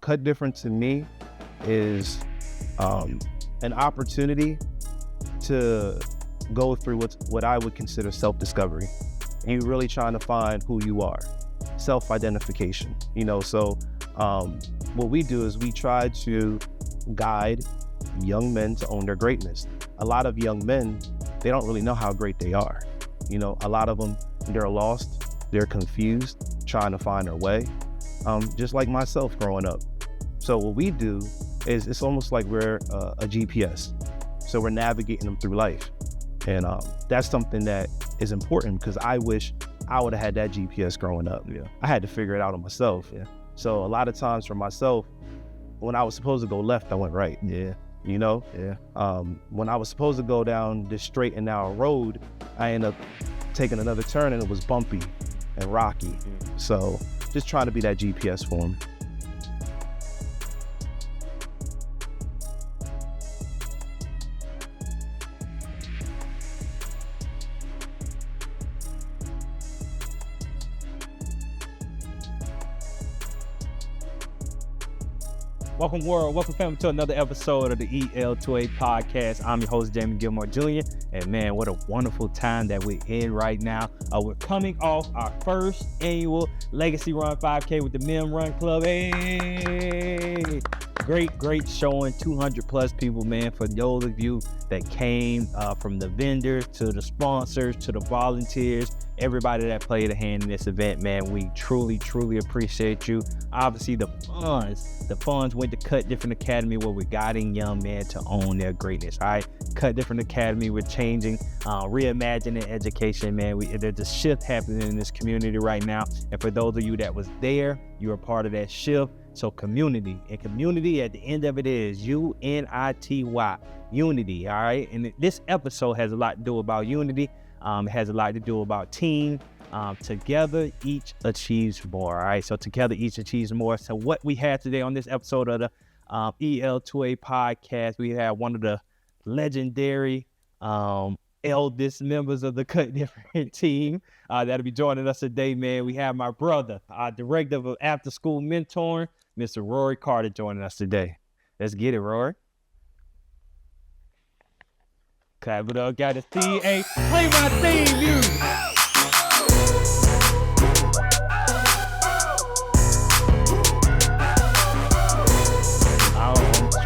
Kut Different to me is an opportunity to go through what I would consider self-discovery. You're really trying to find who you are, self-identification. So what we do is we try to guide young men to own their greatness. A lot of young men, they don't really know how great they are. A lot of them, they're lost, they're confused, trying to find their way, just like myself growing up. So what we do is it's almost like we're a GPS. So we're navigating them through life. And that's something that is important because I wish I would have had that GPS growing up. Yeah. I had to figure it out on myself. Yeah. So a lot of times for myself, when I was supposed to go left, I went right. Yeah. Yeah. When I was supposed to go down this straight and narrow road, I ended up taking another turn and it was bumpy and rocky. So just trying to be that GPS for them. Welcome world, welcome family to another episode of the EL2A podcast. I'm your host, Jamie Gilmore Jr. And man, what a wonderful time that we're in right now. We're coming off our first annual Legacy Run 5K with the Men Run Club. Hey! Great showing, 200 plus people, man. For those of you that came from the vendors to the sponsors to the volunteers, everybody that played a hand in this event, man, we truly appreciate you. Obviously, the funds went to Kut Different Academy, where we're guiding young men to own their greatness. All right, Kut Different Academy, we're changing, reimagining education, man. There's a shift happening in this community right now, and for those of you that was there, you are part of that shift. So community, and community at the end of it is UNITY, unity. All right, and this episode has a lot to do about unity. It has a lot to do about team. Together, each achieves more. All right, so together, each achieves more. So what we had today on this episode of the EL2A podcast, we have one of the legendary eldest members of the Kut Different team that'll be joining us today, man. We have my brother, director of after school mentoring, Mr. Rory Carter, joining us today. Let's get it, Rory. Clap it up, got to see a play my theme music.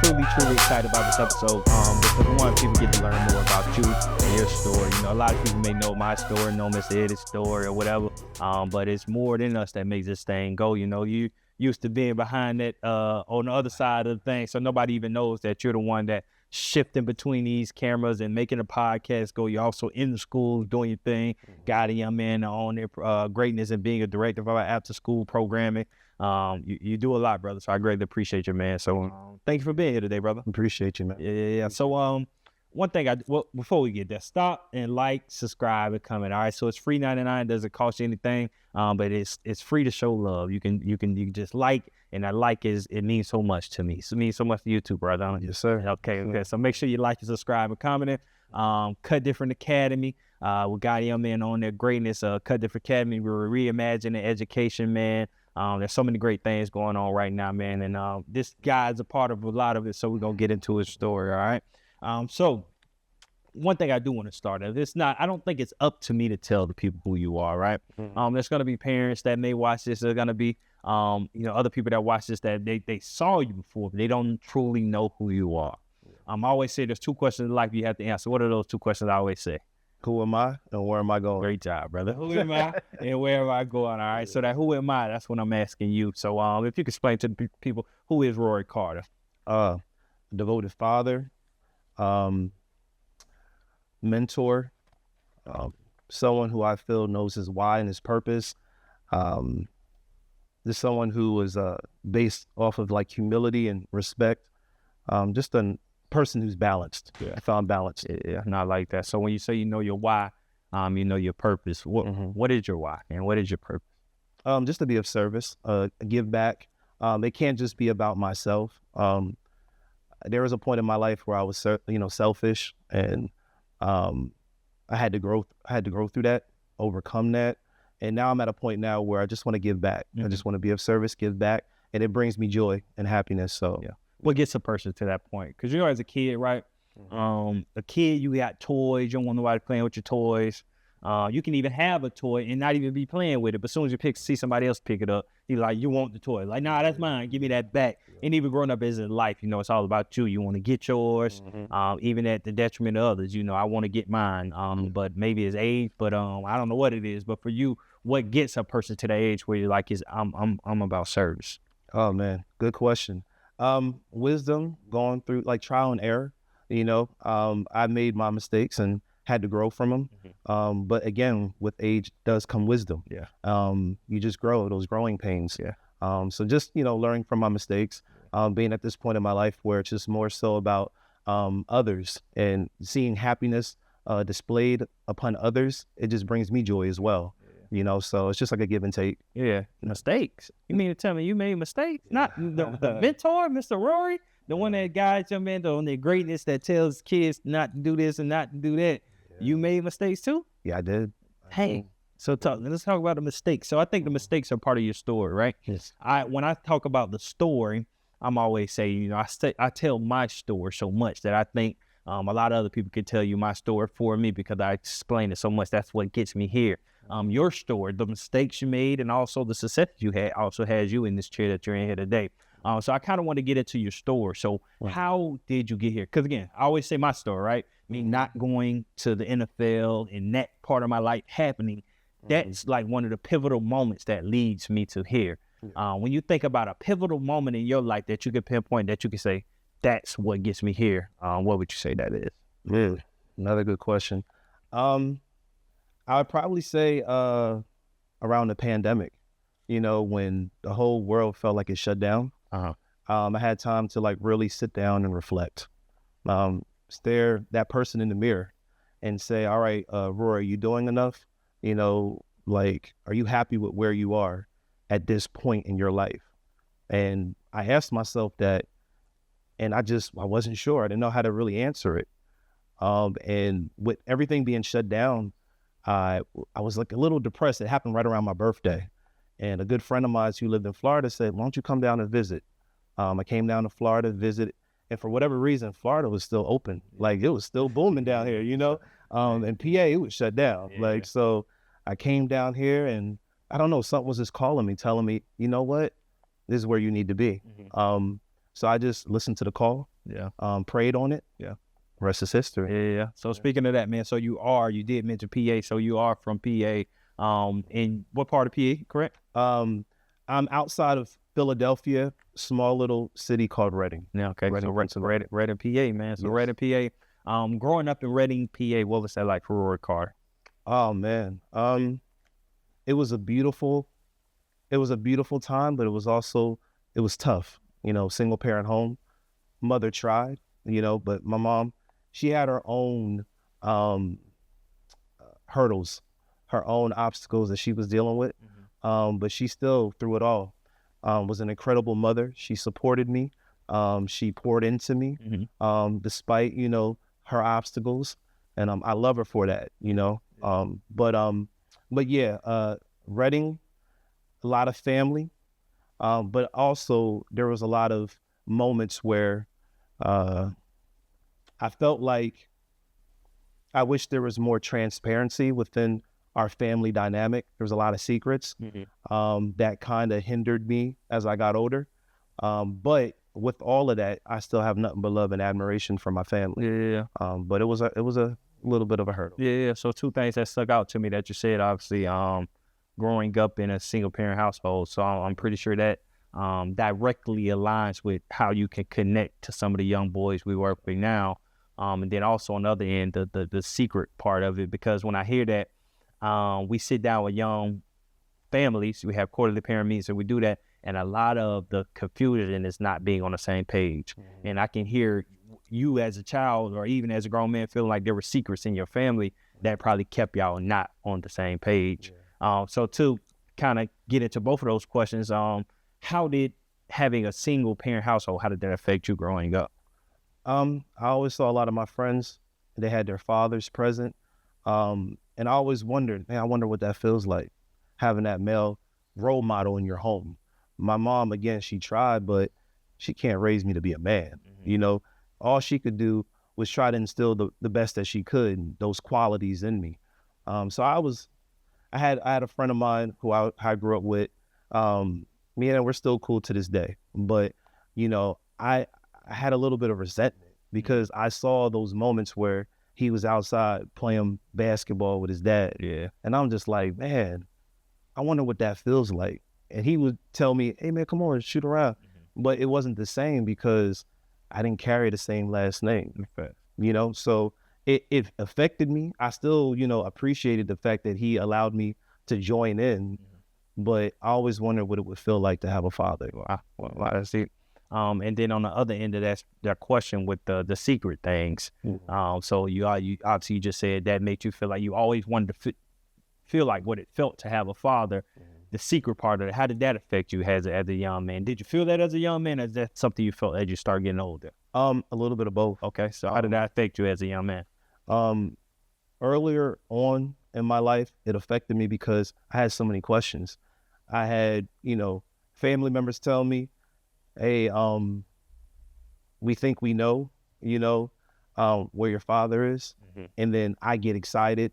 I'm truly excited about this episode because we want people to get to learn more about you and your story. A lot of people may know my story, know Mr. Eddie's story or whatever, but it's more than us that makes this thing go. You used to being behind that on the other side of the thing, so nobody even knows that you're the one that shifting between these cameras and making a podcast go. You're also in the schools doing your thing, guiding young men on their greatness and being a director of our after school programming. You do a lot, brother, so I greatly appreciate you, man. So thank you for being here today, brother. Appreciate you, man. Yeah. So one thing before we get there, stop and like, subscribe, and comment. All right, so it's free 99, doesn't cost you anything, but it's free to show love. You can just like, and that like it means so much to me. It means so much to you too, brother. Yes, sir. Okay. So make sure you like and subscribe and comment. Kut Different Academy. We got young men on their greatness. Kut Different Academy. We're reimagining education, man. There's so many great things going on right now, man. And this guy's a part of a lot of it, so we're going to get into his story, all right? So one thing I do want to start with, I don't think it's up to me to tell the people who you are, right? Mm-hmm. There's going to be parents that may watch this. There's going to be, other people that watch this that they saw you before, but they don't truly know who you are. I always say there's two questions in life you have to answer. What are those two questions I always say? Who am I and where am I going? Great job, brother. Who am I and where am I going? All right. So that who am I? That's what I'm asking you. So if you could explain to the people, who is Rory Carter? Devoted father, mentor, someone who I feel knows his why and his purpose. Just someone who was based off of like humility and respect. Just a person who's balanced. Yeah. I found balance. Yeah, not like that. So when you say you know your why, you know your purpose. What is your why and what is your purpose? Just to be of service, give back. It can't just be about myself. There was a point in my life where I was, selfish, and I had to grow through that, overcome that, and now I'm at a point now where I just want to give back. I just want to be of service, give back, and it brings me joy and happiness. So Yeah. What gets a person to that point? Because as a kid, right? A kid, you got toys. You don't want nobody playing with your toys. You can even have a toy and not even be playing with it. But as soon as you see somebody else pick it up, you like, you want the toy. Like, nah, that's mine. Give me that back. And even growing up as in life, it's all about you. You want to get yours, even at the detriment of others. I want to get mine. But maybe it's age, but I don't know what it is. But for you, what gets a person to that age where you're like, I'm about service? Oh man, good question. Wisdom, going through like trial and error. I made my mistakes and had to grow from them. But again, with age does come wisdom. Yeah. You just grow, those growing pains. Yeah. So just, learning from my mistakes, being at this point in my life where it's just more so about others and seeing happiness displayed upon others, it just brings me joy as well. So it's just like a give and take. Yeah. Mistakes. You mean to tell me you made mistakes? Not the mentor, Mr. Rory, the one that guides your man on their greatness, that tells kids not to do this and not to do that. You made mistakes too? Yeah, I did. Hey, so let's talk about the mistakes. So I think the mistakes are part of your story, right? Yes. When I talk about the story, I'm always saying, I tell my story so much that I think a lot of other people could tell you my story for me because I explain it so much. That's what gets me here. Your story, the mistakes you made, and also the success you had, also has you in this chair that you're in here today. So I kind of want to get into your story. So how did you get here? Because again, I always say my story, right? Me not going to the NFL and that part of my life happening, that's like one of the pivotal moments that leads me to here. When you think about a pivotal moment in your life that you could pinpoint, that you could say, that's what gets me here, what would you say that is? Yeah, another good question. I would probably say around the pandemic, when the whole world felt like it shut down. I had time to like really sit down and reflect, stare that person in the mirror and say, all right, Rory, you doing enough? Like, are you happy with where you are at this point in your life? And I asked myself that, and I wasn't sure. I didn't know how to really answer it. And with everything being shut down, I was like a little depressed. It happened right around my birthday. And a good friend of mine who lived in Florida said, why don't you come down and visit? I came down to Florida to visit. And for whatever reason, Florida was still open. Like it was still booming down here, and PA, it was shut down. Yeah. So I came down here and I don't know, something was just calling me, telling me, you know what, this is where you need to be. So I just listened to the call, prayed on it. Rest is history. Yeah. So speaking of that, man, so you did mention PA, so you are from PA. In what part of PA, correct? I'm outside of Philadelphia, small little city called Reading. Yeah, okay. Reading, Reading, PA, man. So Reading, PA. Growing up in Reading, PA, what was that like for Rory Carter? Oh man. It was a beautiful time, but it was tough. Single parent home. Mother tried, but my mom, she had her own hurdles, her own obstacles that she was dealing with. But she still, through it all, was an incredible mother. She supported me. She poured into me, despite, her obstacles. And I love her for that, But yeah, Reading, a lot of family. But also there was a lot of moments where I felt like I wish there was more transparency within our family dynamic. There was a lot of secrets that kind of hindered me as I got older. But with all of that, I still have nothing but love and admiration for my family. But it was a little bit of a hurdle. Yeah. So two things that stuck out to me that you said, obviously, growing up in a single parent household. So I'm pretty sure that directly aligns with how you can connect to some of the young boys we work with now. And then also on the other end, the secret part of it, because when I hear that, we sit down with young families, we have quarterly parent meetings, and we do that, and a lot of the confusion is not being on the same page. And I can hear you as a child or even as a grown man feeling like there were secrets in your family that probably kept y'all not on the same page. So to kind of get into both of those questions, how did having a single parent household, how did that affect you growing up? I always saw a lot of my friends, they had their fathers present. And I always wondered, man, I wonder what that feels like, having that male role model in your home. my mom, again, she tried, but she can't raise me to be a man. You know, all she could do was try to instill the best that she could, those qualities in me. So I had a friend of mine who I grew up with. Me and him, we're still cool to this day. But, you know, I had a little bit of resentment because I saw those moments where he was outside playing basketball with his dad. Yeah. And I'm just like, man, I wonder what that feels like. And he would tell me, hey, man, come on, shoot around. But it wasn't the same because I didn't carry the same last name, you know? So it affected me. I still, you know, appreciated the fact that he allowed me to join in, but I always wondered what it would feel like to have a father. Well, I see. And then on the other end of that question with the secret things. So you obviously you just said that makes you feel like you always wanted to feel like what it felt to have a father. The secret part of it, how did that affect you as a young man? Did you feel that as a young man, or is that something you felt as you start getting older? A little bit of both. Okay, so how did that affect you as a young man? Earlier on in my life, it affected me because I had so many questions. I had, you know, family members tell me, hey, we think we know, you know, where your father is. And then I get excited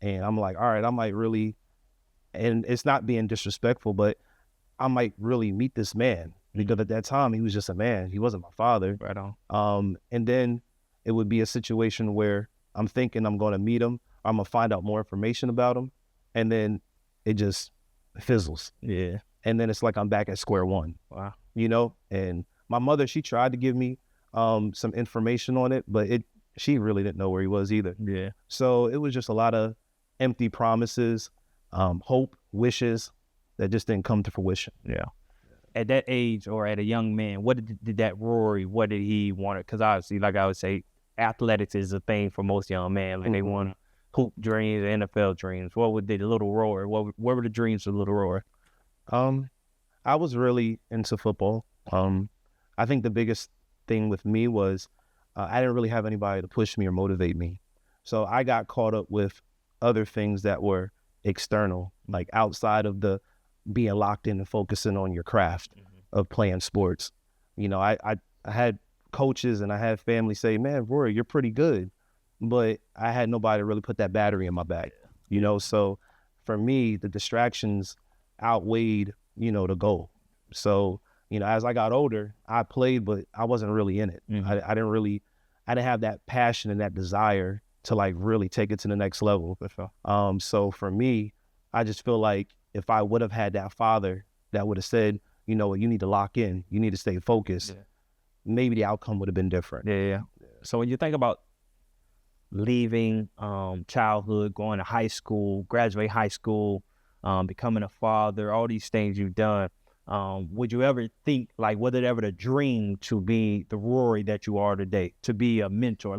and I'm like, all right, I might really, and it's not being disrespectful, but I might really meet this man because at that time he was just a man. He wasn't my father. Right on. And then it would be a situation where I'm thinking I'm going to meet him. I'm going to find out more information about him. And then it just fizzles. Yeah. And then it's like I'm back at square one. Wow. You know, and my mother, she tried to give me some information on it, but she really didn't know where he was either. Yeah. So it was just a lot of empty promises, hope, wishes that just didn't come to fruition. Yeah. At that age or at a young man, what did that Rory, what did he want? Because obviously, like I would say, athletics is a thing for most young men. Like they want hoop dreams, NFL dreams. What would the little Rory? What were the dreams of little Rory? I was really into football. I think the biggest thing with me was I didn't really have anybody to push me or motivate me. So I got caught up with other things that were external, like outside of the being locked in and focusing on your craft of playing sports. You know, I had coaches and I had family say, man, Rory, you're pretty good. But I had nobody to really put that battery in my back, you know? So for me, the distractions outweighed, you know, the goal. So, you know, as I got older, I played, but I wasn't really in it. I didn't have that passion and that desire to like really take it to the next level. So for me, I just feel like if I would have had that father that would have said, you know, you need to lock in, you need to stay focused, maybe the outcome would have been different. Yeah. So when you think about leaving childhood, going to high school, graduate high school, becoming a father, all these things you've done, would you ever think, like, was it ever the dream to be the Rory that you are today, to be a mentor?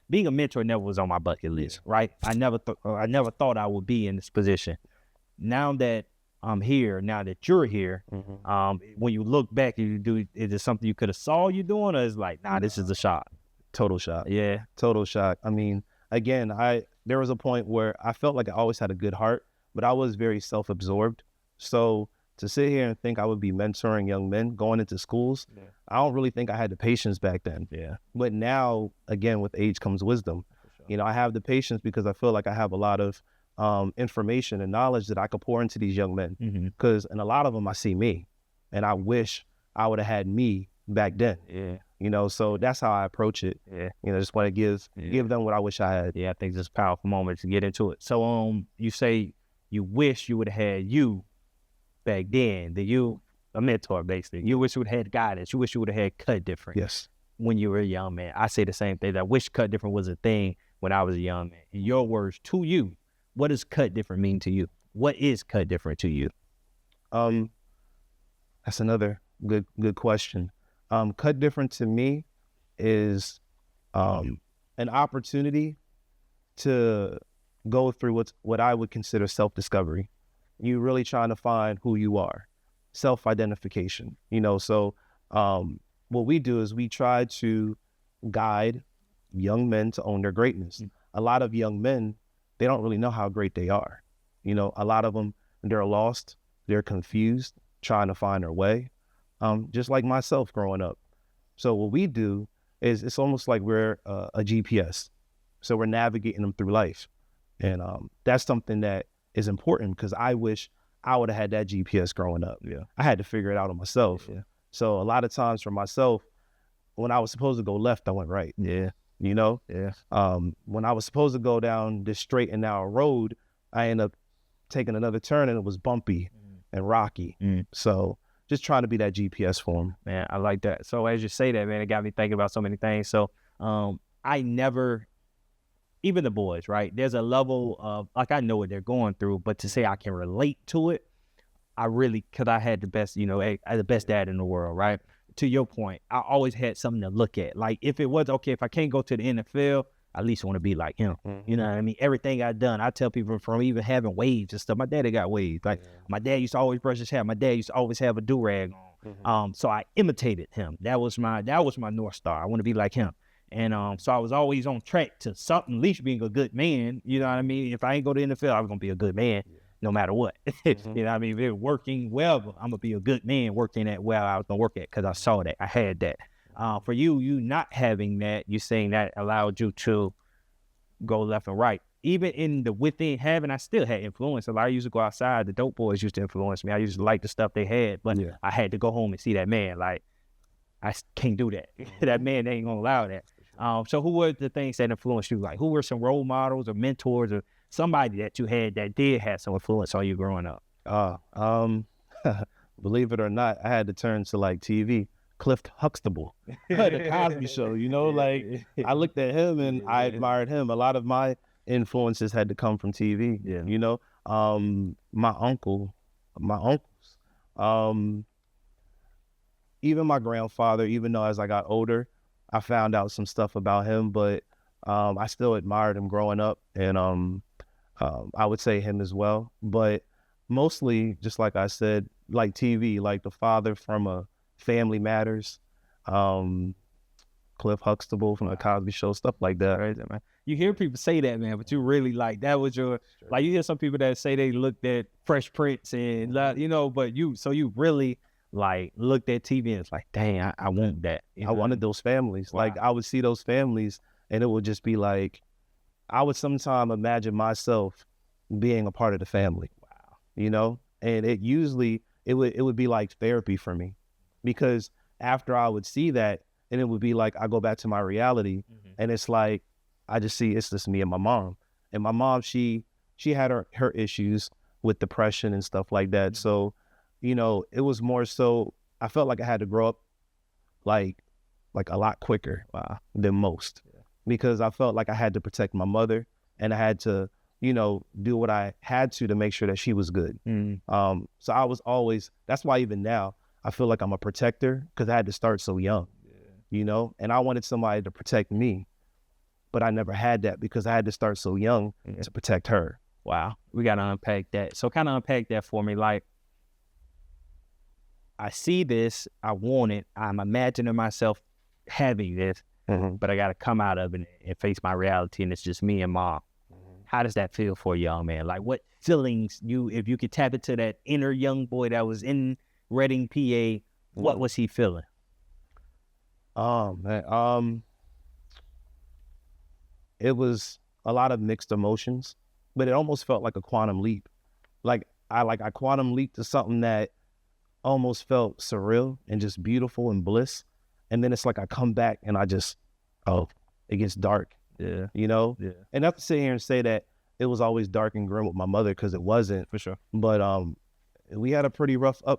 Being a mentor never was on my bucket list, right? I never thought I would be in this position. Now that I'm here, now that you're here, when you look back, is it something you could have saw you doing, or is like, nah, this is a shot? Total shock. Yeah. Total shock. I mean, again, there was a point where I felt like I always had a good heart, but I was very self-absorbed. So to sit here and think I would be mentoring young men going into schools, I don't really think I had the patience back then. Yeah. But now, again, with age comes wisdom. Sure. You know, I have the patience because I feel like I have a lot of information and knowledge that I could pour into these young men. Because in a lot of them, I see me, and I wish I would have had me back then. Yeah. You know, so that's how I approach it. Yeah. You know, just want to give them what I wish I had. Yeah, I think it's a powerful moment to get into it. So you say you wish you would have had you back then, a mentor basically. You wish you would have had guidance. You wish you would have had Kut Different. Yes. When you were a young man. I say the same thing. I wish Kut Different was a thing when I was a young man. In your words, to you, what does Kut Different mean to you? What is Kut Different to you? That's another good question. Kut Different to me is an opportunity to go through what I would consider self-discovery. You really trying to find who you are, self-identification, you know? So what we do is we try to guide young men to own their greatness. A lot of young men, they don't really know how great they are. You know, a lot of them, they're lost, they're confused, trying to find her way, just like myself growing up. So what we do is it's almost like we're a GPS. So we're navigating them through life. And that's something that is important because I wish I would have had that GPS growing up. Yeah. I had to figure it out on myself. Yeah. So a lot of times for myself, when I was supposed to go left, I went right. Yeah. You know? Yeah. When I was supposed to go down this straight and narrow road, I ended up taking another turn and it was bumpy and rocky. So just trying to be that GPS for him. Man, I like that. So as you say that, man, it got me thinking about so many things. So I never, even the boys, right? There's a level of, like, I know what they're going through, but to say I can relate to it, I really, because I had the best, the best dad in the world, right? To your point, I always had something to look at. Like, if it was, okay, if I can't go to the NFL, I at least want to be like him. You know what I mean? Everything I've done, I tell people from even having waves and stuff. My daddy got waves. Like, my dad used to always brush his hair. My dad used to always have a do-rag on. So I imitated him. That was my North Star. I want to be like him. And so I was always on track to something, at least being a good man. You know what I mean? If I ain't go to the NFL, I was going to be a good man no matter what. You know what I mean? If it was working well, I'm going to be a good man working at where I was going to work at because I saw that. I had that. For you not having that, you saying that allowed you to go left and right. Even in the within having, I still had influence. I used to go outside. The dope boys used to influence me. I used to like the stuff they had, but I had to go home and see that man. Like, I can't do that. That man ain't going to allow that. So who were the things that influenced you? Like, who were some role models or mentors or somebody that you had that did have some influence on you growing up? Believe it or not, I had to turn to like TV. Cliff Huxtable, the Cosby Show, like I looked at him and I admired him. A lot of my influences had to come from TV, my uncles, even my grandfather, even though as I got older, I found out some stuff about him, but I still admired him growing up, and I would say him as well. But mostly, just like I said, like TV, like the father from a Family Matters, Cliff Huxtable from the Cosby Show, stuff like that. Right, man. You hear people say that, man, but you really like that was your like. You hear some people that say they looked at Fresh Prince and but you really like looked at TV and it's like, dang, I want that. I wanted those families. Wow. Like I would see those families and it would just be like, I would sometimes imagine myself being a part of the family. Wow. And it usually it would be like therapy for me, because after I would see that, and it would be like I go back to my reality, and it's like I just see it's just me and my mom. And my mom, she had her issues with depression and stuff like that. So, it was more so I felt like I had to grow up like a lot quicker than most, because I felt like I had to protect my mother and I had to, do what I had to make sure that she was good. So I was always, that's why even now I feel like I'm a protector, because I had to start so young, and I wanted somebody to protect me, but I never had that because I had to start so young to protect her. Wow. We got to unpack that. So kind of unpack that for me. Like, I see this, I want it, I'm imagining myself having this, but I got to come out of it and face my reality, and it's just me and mom. How does that feel for a young man? Like, what feelings if you could tap into that inner young boy that was in Reading, PA, what was he feeling? Oh, man. It was a lot of mixed emotions, but it almost felt like a quantum leap. Like I quantum leaped to something that almost felt surreal and just beautiful and bliss. And then it's like I come back and I just, it gets dark. Yeah. Yeah. And not to sit here and say that it was always dark and grim with my mother, because it wasn't. For sure. But we had a pretty rough I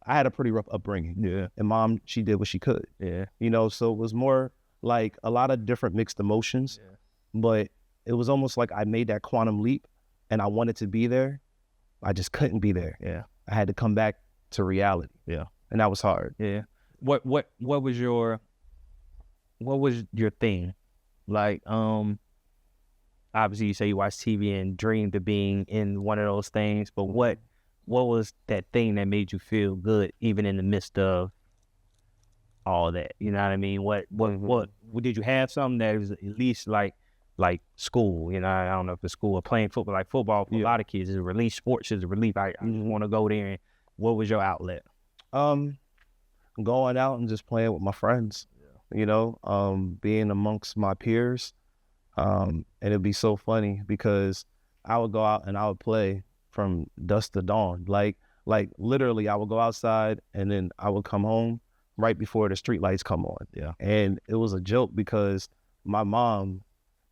had a pretty rough upbringing. Yeah. And mom, she did what she could. Yeah. So it was more like a lot of different mixed emotions. Yeah. But it was almost like I made that quantum leap and I wanted to be there. I just couldn't be there. Yeah. I had to come back to reality. Yeah. And that was hard. Yeah. What was your thing? Like, obviously you say you watch TV and dreamed of being in one of those things, but what was that thing that made you feel good even in the midst of all that? You know what I mean? What did you have something that was at least like school? I don't know if it's school or playing football. Like football for a lot of kids is a relief. Sports is a relief. I want to go there and what was your outlet? Um, Going out and just playing with my friends, being amongst my peers. And it'd be so funny because I would go out and I would play from dusk to dawn. Like literally I would go outside and then I would come home right before the street lights come on. Yeah. And it was a joke because my mom,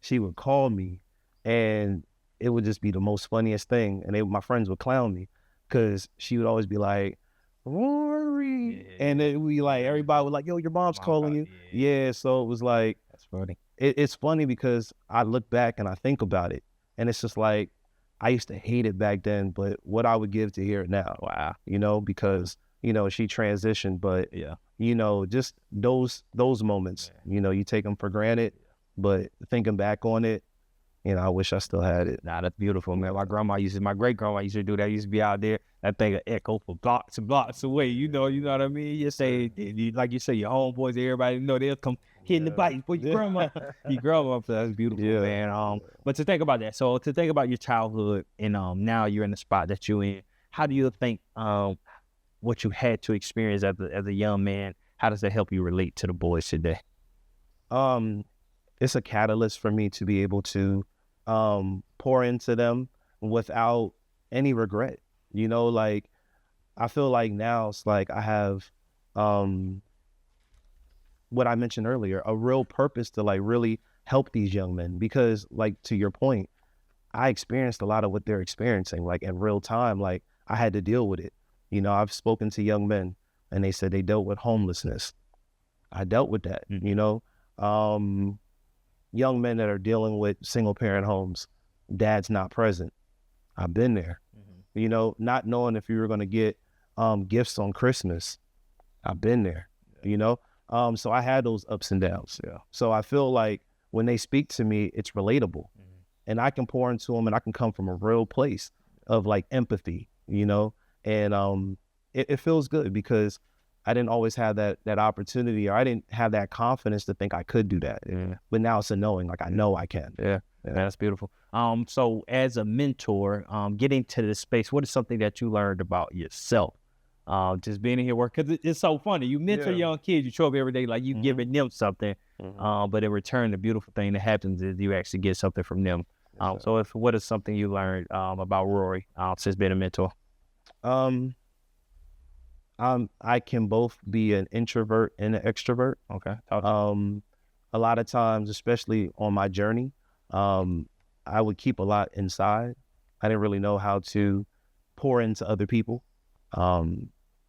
she would call me and it would just be the most funniest thing. And my friends would clown me because she would always be like, Rory. Yeah. And it would be like, everybody would like, yo, your mom's calling you. Yeah. So it was like, That's funny. it's funny because I look back and I think about it and it's just like, I used to hate it back then, but what I would give to hear it now. Wow. Because, she transitioned, but Yeah. just those moments, you take them for granted, but thinking back on it, I wish I still had it. Nah, that's beautiful, man. My great grandma used to do that. Used to be out there. That thing would echo for blocks and blocks away. You know what I mean? You say, like you say, your homeboys, everybody they'll come hitting the bike for your grandma. Your grandma, that's beautiful, man. But to think about that, so to think about your childhood and now you're in the spot that you're in, how do you think what you had to experience as a young man, how does that help you relate to the boys today? It's a catalyst for me to be able to pour into them without any regret. Like I feel like now it's like I have what I mentioned earlier, a real purpose to like really help these young men because like to your point, I experienced a lot of what they're experiencing like in real time. Like I had to deal with it. I've spoken to young men and they said they dealt with homelessness. I dealt with that, young men that are dealing with single parent homes, dad's not present. I've been there, not knowing if you were going to get gifts on Christmas. I've been there, so I had those ups and downs. Yeah. So I feel like when they speak to me, it's relatable and I can pour into them and I can come from a real place of like empathy, and it feels good because I didn't always have that opportunity or I didn't have that confidence to think I could do that. Yeah. But now it's a knowing, like I know I can. Yeah. That's beautiful. So as a mentor, getting to this space, what is something that you learned about yourself? Just being in here work, because it's so funny. You mentor young kids, you show up every day like you giving them something, but in return, the beautiful thing that happens is you actually get something from them. So what is something you learned about Rory since being a mentor? I can both be an introvert and an extrovert. Okay. A lot of times, especially on my journey, I would keep a lot inside. I didn't really know how to pour into other people.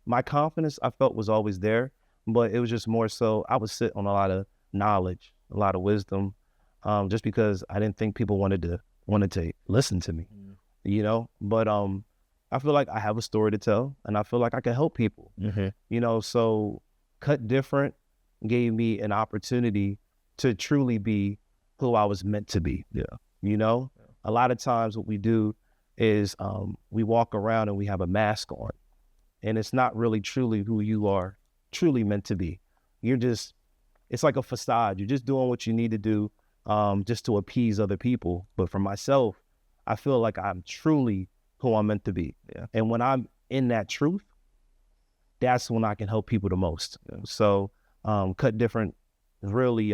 My confidence I felt was always there, but it was just more so I would sit on a lot of knowledge, a lot of wisdom, just because I didn't think people wanted to listen to me, But I feel like I have a story to tell, and I feel like I can help people. So Kut Different gave me an opportunity to truly be who I was meant to be. A lot of times what we do is we walk around and we have a mask on, and it's not really truly who you are truly meant to be. It's like a facade. You're just doing what you need to do just to appease other people. But for myself, I feel like I'm truly who I'm meant to be. Yeah. And when I'm in that truth, that's when I can help people the most. Yeah. So Kut Different really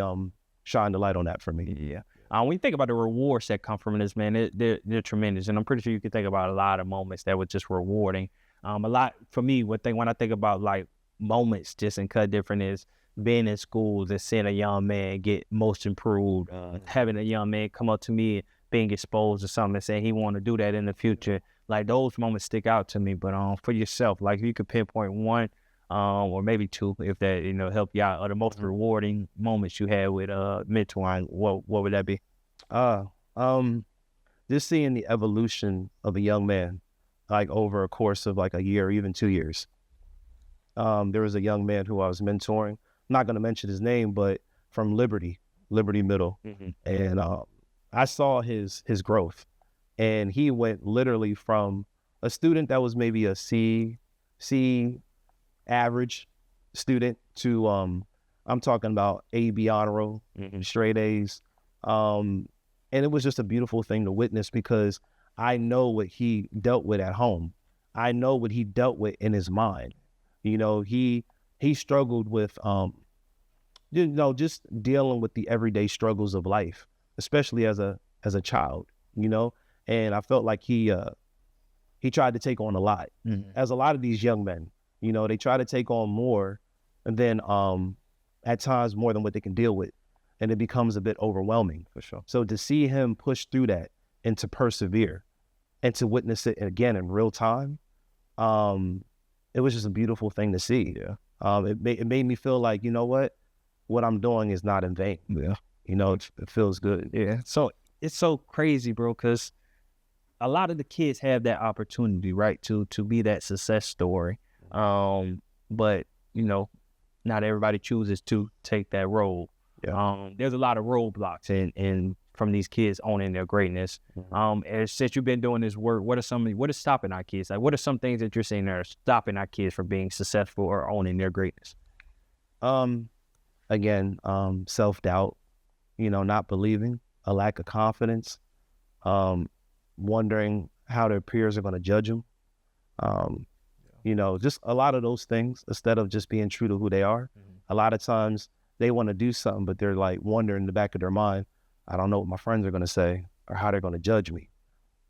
shined the light on that for me. Yeah. When you think about the rewards that come from this, man, they're tremendous. And I'm pretty sure you can think about a lot of moments that were just rewarding. A lot for me, when I think about like moments just in Kut Different is being in schools and seeing a young man get most improved, having a young man come up to me being exposed to something and saying he want to do that in the future. Like those moments stick out to me. But for yourself, like if you could pinpoint one or maybe two, if that help you out, or the most rewarding moments you had with mentoring, what would that be? Just seeing the evolution of a young man, like over a course of like a year or even 2 years. There was a young man who I was mentoring. I'm not going to mention his name, but from Liberty Middle, and I saw his growth. And he went literally from a student that was maybe a C average student to I'm talking about A, B honor roll, straight A's. And it was just a beautiful thing to witness because I know what he dealt with at home. I know what he dealt with in his mind. You know, he struggled with just dealing with the everyday struggles of life, especially as a child, you know. And I felt like he tried to take on a lot, as a lot of these young men, you know, they try to take on more, and then at times more than what they can deal with, and it becomes a bit overwhelming. For sure. So to see him push through that and to persevere and to witness it again in real time, it was just a beautiful thing to see. Yeah. It made me feel like, you know what I'm doing is not in vain. Yeah. You know, it feels good. Yeah. So it's so crazy, bro, because a lot of the kids have that opportunity, right, to be that success story. But, you know, not everybody chooses to take that role. Yeah. There's a lot of roadblocks in from these kids owning their greatness. And since you've been doing this work, what is stopping our kids? Like, what are some things that you're seeing that are stopping our kids from being successful or owning their greatness? Again, self-doubt, you know, not believing, a lack of confidence, wondering how their peers are going to judge them. You know, just a lot of those things, instead of just being true to who they are. A lot of times they want to do something, but they're like wondering in the back of their mind, I don't know what my friends are going to say or how they're going to judge me,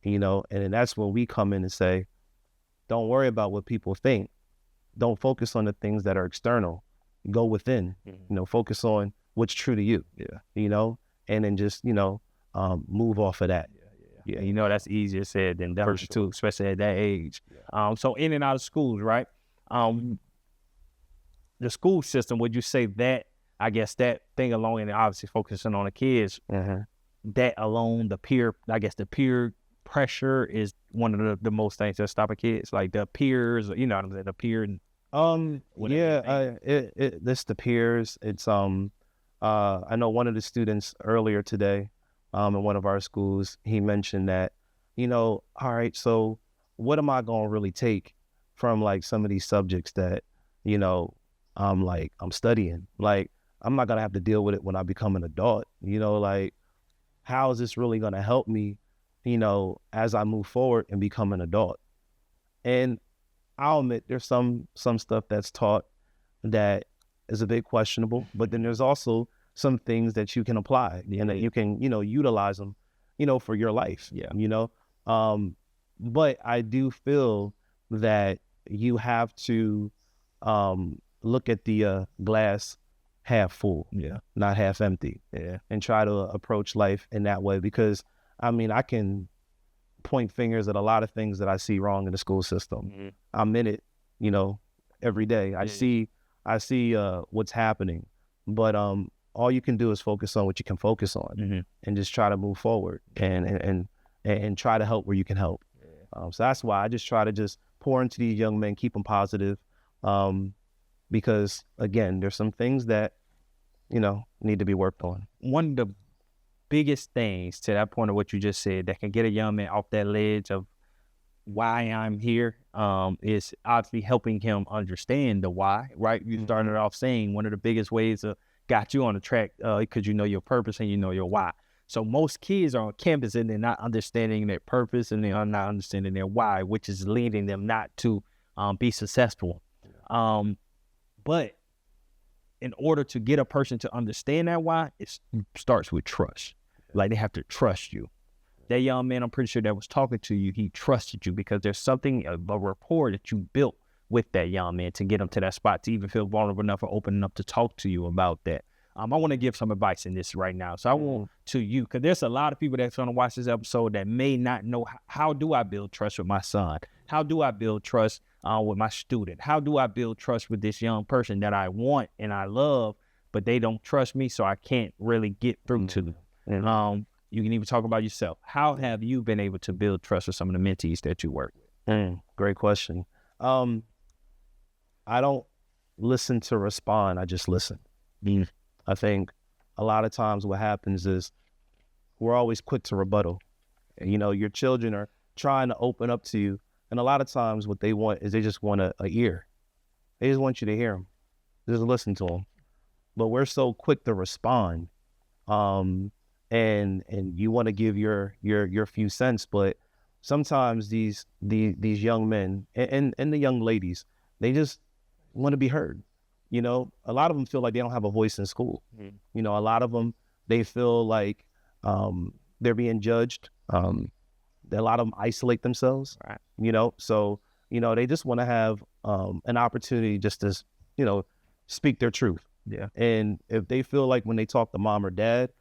you know. And then that's when we come in and say, don't worry about what people think. Don't focus on the things that are external. Go within, you know, focus on what's true to you, you know, and then just, you know, move off of that. Yeah, you know, that's easier said than done too, especially at that age. So in and out of schools, right? The school system, would you say that, I guess that thing alone, and obviously focusing on the kids, that alone, the peer pressure is one of the most things that stopping kids, like the peers, you know what I'm saying, the peer. This the peers. It's I know one of the students earlier today, in one of our schools, he mentioned that, you know, all right, so what am I gonna really take from like some of these subjects that, you know, I'm studying? Like, I'm not gonna have to deal with it when I become an adult, you know, like, how is this really gonna help me, you know, as I move forward and become an adult? And I'll admit there's some stuff that's taught that is a bit questionable, but then there's also some things that you can apply and that you can, you know, utilize them, you know, for your life. You know, but I do feel that you have to look at the glass half full, not half empty, and try to approach life in that way. Because I mean, I can point fingers at a lot of things that I see wrong in the school system. I'm in it, you know, every day. I see what's happening, but all you can do is focus on what you can focus on, and just try to move forward and try to help where you can help. So that's why I just try to just pour into these young men, keep them positive, because again, there's some things that, you know, need to be worked on. One of the biggest things, to that point of what you just said, that can get a young man off that ledge of why I'm here, is obviously helping him understand the why, right? You started off saying one of the biggest ways that got you on the track, because you know your purpose and you know your why. So most kids are on campus and they're not understanding their purpose and they are not understanding their why, which is leading them not to be successful. But in order to get a person to understand that why, it starts with trust. Like, they have to trust you. That young man, I'm pretty sure, that was talking to you, he trusted you because there's something, a rapport that you built with that young man to get him to that spot, to even feel vulnerable enough or open enough to talk to you about that. I want to give some advice in this right now. So I want to you, because there's a lot of people that's going to watch this episode that may not know, how do I build trust with my son? How do I build trust with my student? How do I build trust with this young person that I want and I love, but they don't trust me, so I can't really get through to them? You can even talk about yourself. How have you been able to build trust with some of the mentees that you work with? Great question. I don't listen to respond. I just listen. I think a lot of times what happens is we're always quick to rebuttal. You know, your children are trying to open up to you, and a lot of times what they want is they just want a ear. They just want you to hear them. Just listen to them. But we're so quick to respond, and you want to give your few cents, but sometimes these young men and the young ladies, they just want to be heard. You know, a lot of them feel like they don't have a voice in school. You know, a lot of them, they feel like they're being judged. A lot of them isolate themselves, Right. you know, so, you know, they just want to have an opportunity just to, you know, speak their truth. Yeah. And if they feel like when they talk to mom or dad,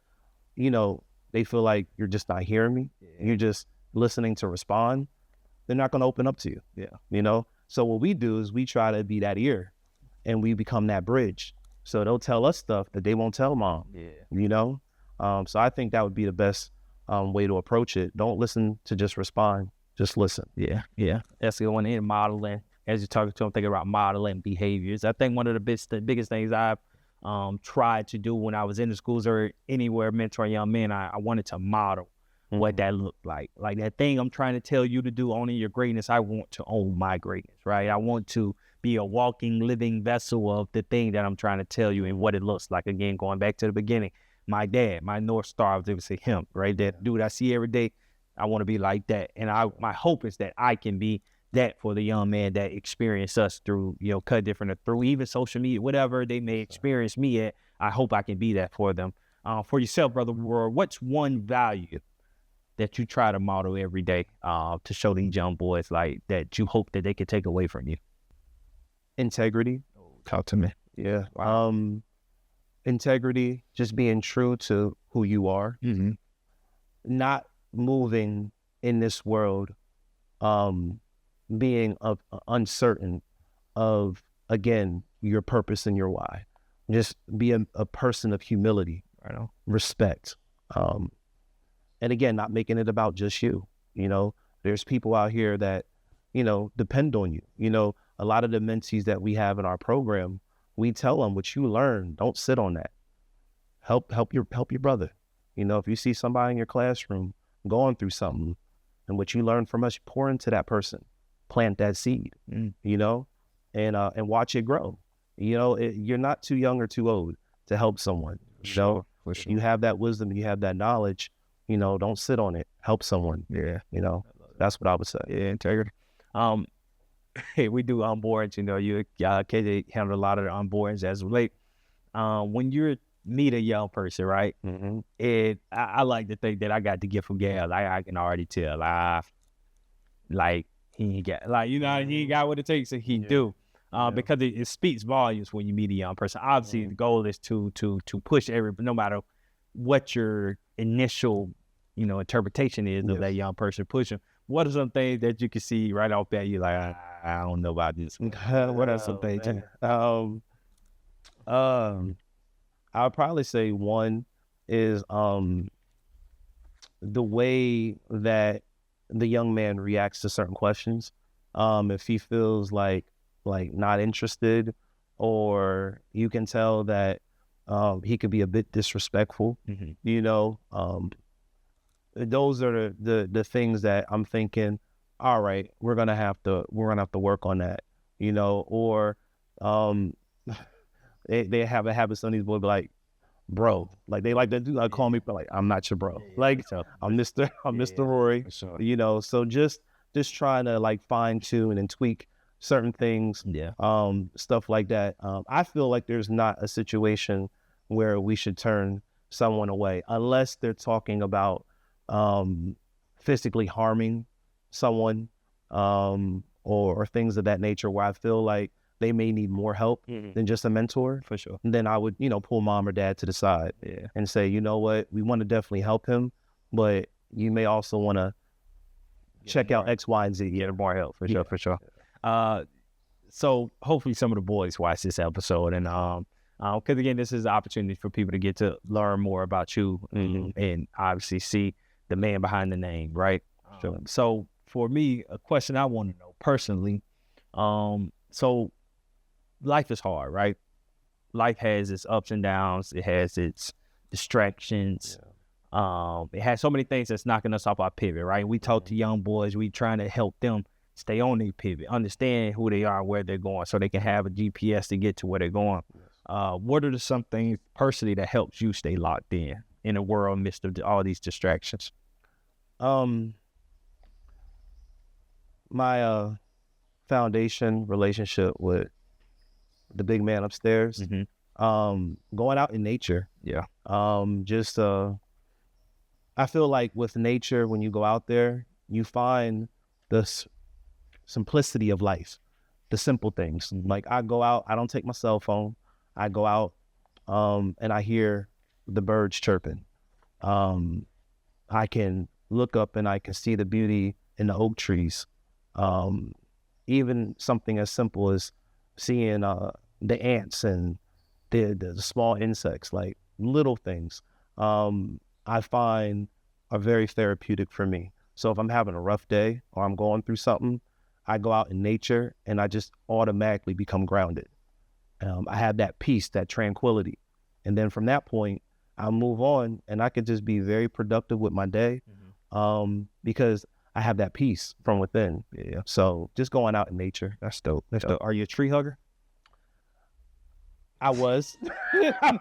you know, they feel like you're just not hearing me, you're just listening to respond, they're not going to open up to you. Yeah. You know, so what we do is we try to be that ear and we become that bridge. So they'll tell us stuff that they won't tell mom, you know? So I think that would be the best way to approach it. Don't listen to just respond, just listen. Yeah. That's the one in modeling. As you're talking to them, thinking about modeling behaviors. I think one of the biggest things I've tried to do when I was in the schools or anywhere mentoring young men, I wanted to model what that looked like. Like that thing I'm trying to tell you to do, owning your greatness, I want to own my greatness, right? I want to be a walking, living vessel of the thing that I'm trying to tell you and what it looks like. Again, going back to the beginning, my dad, my North Star, I was able to say him, right? That dude I see every day, I want to be like that. And my hope is that I can be that for the young man that experience us through, you know, Kut Different, or through even social media, whatever they may experience me at. I hope I can be that for them. For yourself, Brother Rory, what's one value that you try to model every day to show these young boys like that you hope that they can take away from you? Integrity. Talk to me. Yeah. Integrity, just being true to who you are, not moving in this world, being uncertain of, again, your purpose and your why. Just be a person of humility, respect. And again, not making it about just you. You know, there's people out here that, you know, depend on you. You know, a lot of the mentees that we have in our program, we tell them what you learn, don't sit on that. Help your brother. You know, if you see somebody in your classroom going through something and what you learn from us, pour into that person, plant that seed, you know, and watch it grow. You know, you're not too young or too old to help someone. Sure. You have that wisdom, you have that knowledge, you know, don't sit on it, help someone. Yeah. You know, that's what I would say. Yeah, integrity. Hey, we do onboards, you know, KJ handle a lot of the onboards as of late. When you meet a young person, right? I like to think that I got the gift from Gail. I can already tell. Like he ain't got, like, you know, he ain't got what it takes, and he do. Because it speaks volumes when you meet a young person. Obviously, the goal is to push no matter what your initial, you know, interpretation is of that young person, push them. What are some things that you can see right off there? You're like, I don't know about this. What are some things? I'll probably say one is the way that the young man reacts to certain questions. If he feels like not interested, or you can tell that he could be a bit disrespectful, you know, those are the things that I'm thinking, all right, we're gonna have to work on that, you know. Or they have a habit, some of these boys be like, bro, like they like to do, like call me, but like, I'm not your bro, like I'm Mr. Rory, you know. So just trying to like fine tune and tweak certain things, stuff like that. I feel like there's not a situation where we should turn someone away unless they're talking about physically harming someone, or things of that nature, where I feel like they may need more help than just a mentor. For sure. And then I would, you know, pull mom or dad to the side and say, you know what, we want to definitely help him, but you may also want to check out X, Y, and Z. Get more help, for sure, for sure. So hopefully some of the boys watch this episode, and because again, this is an opportunity for people to get to learn more about you, and obviously see the man behind the name, right? So for me, a question I want to know personally, so life is hard, right? Life has its ups and downs. It has its distractions. It has so many things that's knocking us off our pivot, right? We talk to young boys. We trying to help them stay on their pivot, understand who they are, where they're going, so they can have a GPS to get to where they're going. What are some things personally that helps you stay locked in a world amidst of all these distractions? my foundation relationship with the big man upstairs, going out in nature. Yeah. Just I feel like with nature, when you go out there, you find the simplicity of life, the simple things. Like I go out, I don't take my cell phone. I go out, and I hear the birds chirping. I can look up and I can see the beauty in the oak trees. Even something as simple as seeing the ants and the small insects, like little things, I find are very therapeutic for me. So if I'm having a rough day or I'm going through something, I go out in nature and I just automatically become grounded. I have that peace, that tranquility. And then from that point, I move on and I could just be very productive with my day, because I have that peace from within. Yeah. So just going out in nature. That's dope. That's dope. Are you a tree hugger? I was. I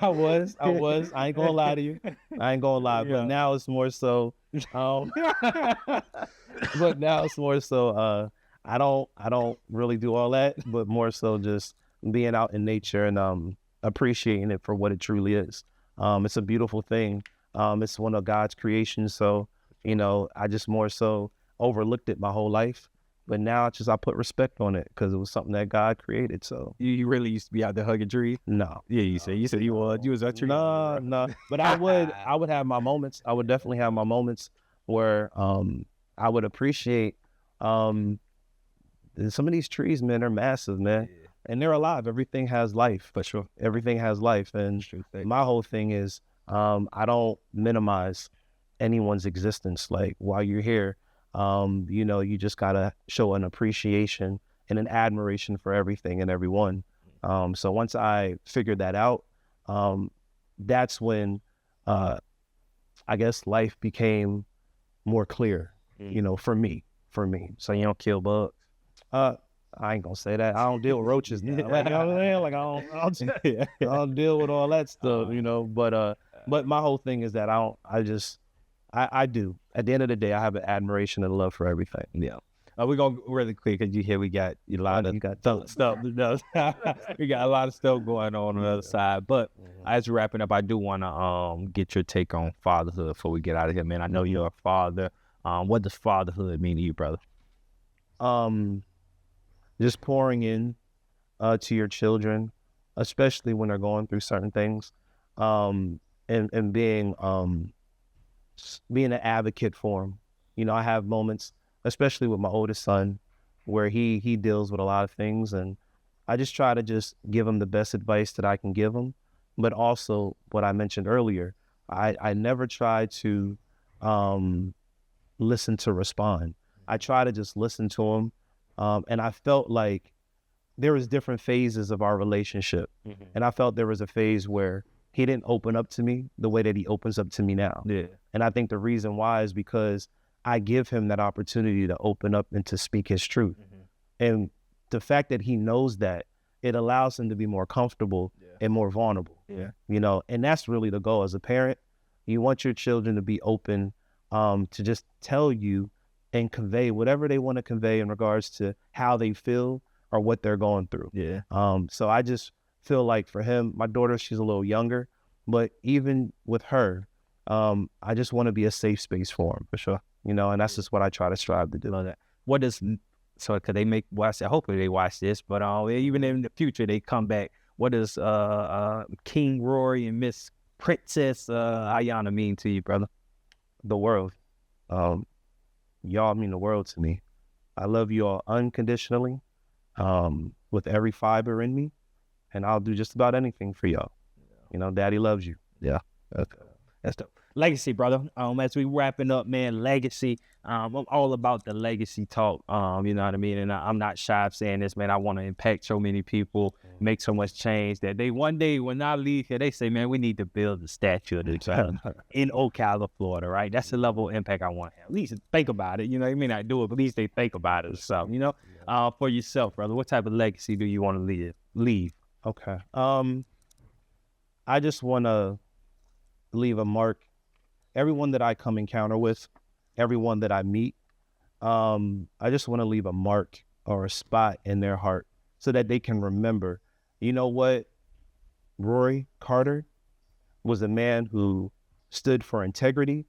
was. I ain't gonna lie to you. But now it's more so. But now it's more so. I don't really do all that, but more so just being out in nature and appreciating it for what it truly is. It's a beautiful thing. It's one of God's creations. So I just more so overlooked it my whole life. But now it's just I put respect on it because it was something that God created. So you really used to be out there hugging trees? No. Yeah, you said you was a tree. No. But I would have my moments. I would definitely have my moments where I would appreciate some of these trees, man. They're massive, man, and they're alive. Everything has life. For sure. Everything has life, and my whole thing is I don't minimize anyone's existence. Like while you're here. You just gotta show an appreciation and an admiration for everything and everyone. So once I figured that out, that's when I guess life became more clear, for me. So you don't kill bugs? I ain't gonna say that. I don't deal with roaches now. Like, you know what I'm saying? Like I don't deal with all that stuff, but my whole thing is that I do. At the end of the day, I have an admiration and love for everything. Yeah. We're going to really quick because we got a lot of stuff. We got a lot of stuff going on the other side. But as we're wrapping up, I do want to get your take on fatherhood before we get out of here, man. I know you're a father. What does fatherhood mean to you, brother? Just pouring in to your children, especially when they're going through certain things, and being an advocate for them. I have moments, especially with my oldest son, where he deals with a lot of things, and I just try to just give him the best advice that I can give him. But also what I mentioned earlier, I never try to listen to respond. I try to just listen to him. And I felt like there was different phases of our relationship. And I felt there was a phase where he didn't open up to me the way that he opens up to me now. Yeah. And I think the reason why is because I give him that opportunity to open up and to speak his truth. And the fact that he knows that, it allows him to be more comfortable and more vulnerable. Yeah. And that's really the goal as a parent. You want your children to be open to just tell you and convey whatever they want to convey in regards to how they feel or what they're going through. Yeah. So I just feel like for him, my daughter, she's a little younger, but even with her, I just want to be a safe space for him, for sure. And that's just what I try to strive to do. Love that. What does, so could they hopefully they watch this, but even in the future, they come back. What does King Rory and Miss Princess Ayana mean to you, brother? The world. Y'all mean the world to me. I love you all unconditionally, with every fiber in me, and I'll do just about anything for y'all. Daddy loves you. Yeah. That's dope. Legacy, brother. As we wrapping up, man, legacy. I'm all about the legacy talk. You know what I mean? And I'm not shy of saying this, man. I want to impact so many people, make so much change that one day when I leave here, they say, man, we need to build a statue of this in Ocala, Florida, right? That's the level of impact I want to have. At least think about it. You may not do it, but at least they think about it or something, for yourself, brother. What type of legacy do you want to leave? Okay. I just want to leave a mark. Everyone that I come encounter with, everyone that I meet, I just want to leave a mark or a spot in their heart so that they can remember, you know what? Rory Carter was a man who stood for integrity,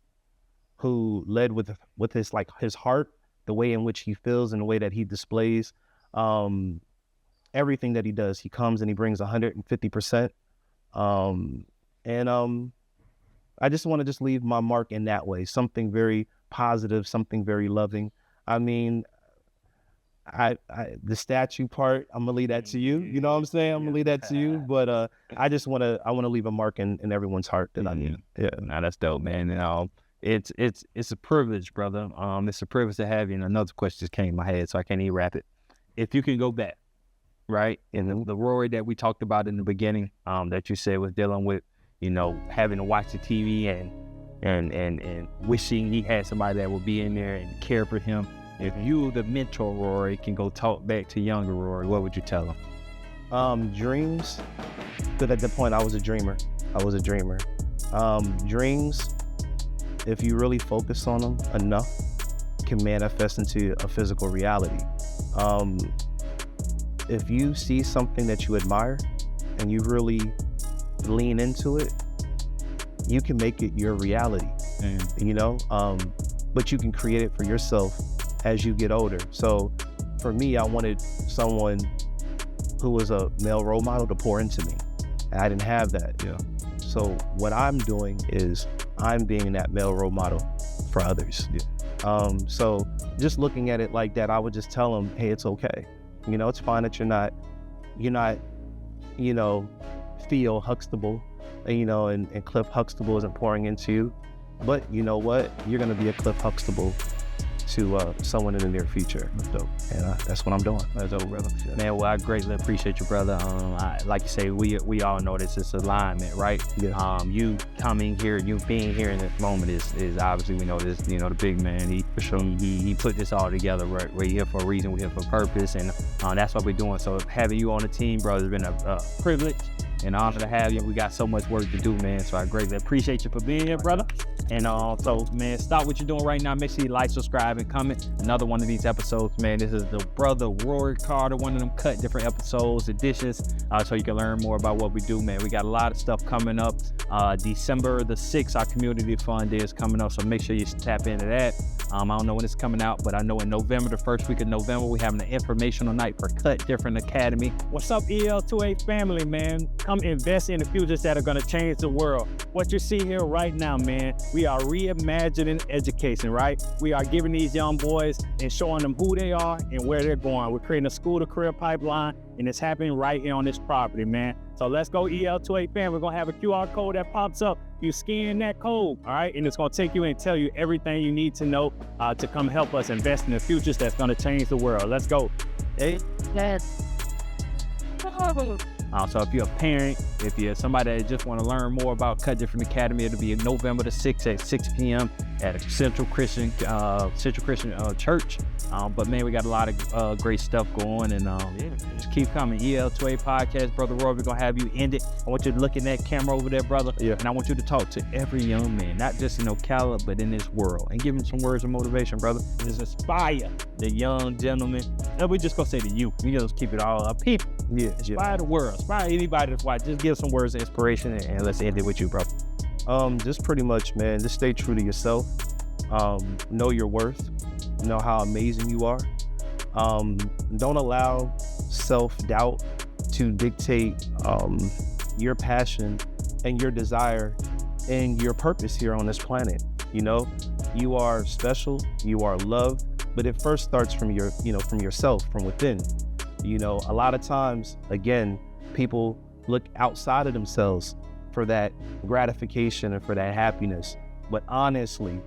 who led with his heart, the way in which he feels and the way that he displays everything that he does. He comes and he brings 150%. I just want to just leave my mark in that way, something very positive, something very loving. I mean, the statue part, I'm gonna leave that to you. You know what I'm saying? I'm gonna leave that to you. But I want to leave a mark in everyone's heart that I mean. Yeah. Nah, that's dope, man. And it's a privilege, brother. It's a privilege to have you. And another question just came in my head, so I can't even wrap it. If you can go back, right, in the Rory that we talked about in the beginning, that you said was dealing with, having to watch the TV and wishing he had somebody that would be in there and care for him. If you, the mentor Rory, can go talk back to younger Rory, what would you tell him? Dreams. Because at that point, I was a dreamer. Dreams, if you really focus on them enough, can manifest into a physical reality. If you see something that you admire and you really lean into it, you can make it your reality, but you can create it for yourself as you get older. So for me, I wanted someone who was a male role model to pour into me. And I didn't have that. Yeah. So what I'm doing is I'm being that male role model for others. Yeah. So just looking at it like that, I would just tell them, hey, it's okay. It's fine that you're not, Theo Huxtable, and Cliff Huxtable isn't pouring into you. But you know what? You're going to be a Cliff Huxtable to someone in the near future. That's dope. And that's what I'm doing. That's dope, brother. Yeah. Man, well, I greatly appreciate you, brother. Like you say, we all know this is alignment, right? Yeah. You coming here, you being here in this moment is obviously, we know this, the big man, he put this all together, right? We're here for a reason, we're here for a purpose, and that's what we're doing. So having you on the team, brother, has been a privilege and honor to have you. We got so much work to do, man. So I greatly appreciate you for being here, brother. And so, man, stop what you're doing right now. Make sure you like, subscribe, and comment. Another one of these episodes, man. This is the brother Rory Carter, one of them Kut Different episodes, editions, so you can learn more about what we do, man. We got a lot of stuff coming up. December the 6th, our community fund is coming up, so make sure you tap into that. I don't know when it's coming out, but I know in November, the first week of November, we're having an informational night for Kut Different Academy. What's up, EL2A family, man? Come invest in the futures that are going to change the world. What you see here right now, man, we are reimagining education, right? We are giving these young boys and showing them who they are and where they're going. We're creating a school-to-career pipeline, and it's happening right here on this property, man. So let's go, EL2A fan. We're going to have a QR code that pops up. You scan that code, all right? And it's going to take you and tell you everything you need to know to come help us invest in the futures that's going to change the world. Let's go. So if you're a parent, if you're somebody that just want to learn more about Kut Different Academy, it'll be November the 6th at 6 p.m. at a Central Christian Church. But man, we got a lot of great stuff going, and just keep coming. EL2A podcast, brother Roy, we're gonna have you end it. I want you to look in that camera over there, brother. Yeah. And I want you to talk to every young man, not just in Ocala, but in this world, and give him some words of motivation, brother. Just inspire the young gentleman. And we just gonna say to you, we just keep it all up, people. Yeah. Inspire the world. Inspire anybody that's watching. Just give some words of inspiration, and let's end it with you, bro. Just pretty much, man, just stay true to yourself. Know your worth. Know how amazing you are. Don't allow self-doubt to dictate your passion and your desire and your purpose here on this planet. You are special, you are loved, but it first starts from from yourself, from within. A lot of times, again, people look outside of themselves for that gratification and for that happiness. But honestly,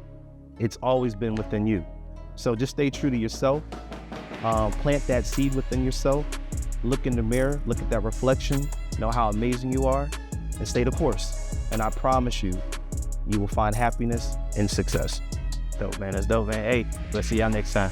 it's always been within you. So just stay true to yourself, plant that seed within yourself, look in the mirror, look at that reflection, know how amazing you are, and stay the course. And I promise you, you will find happiness and success. Dope, man. That's dope, man. Hey, let's see y'all next time.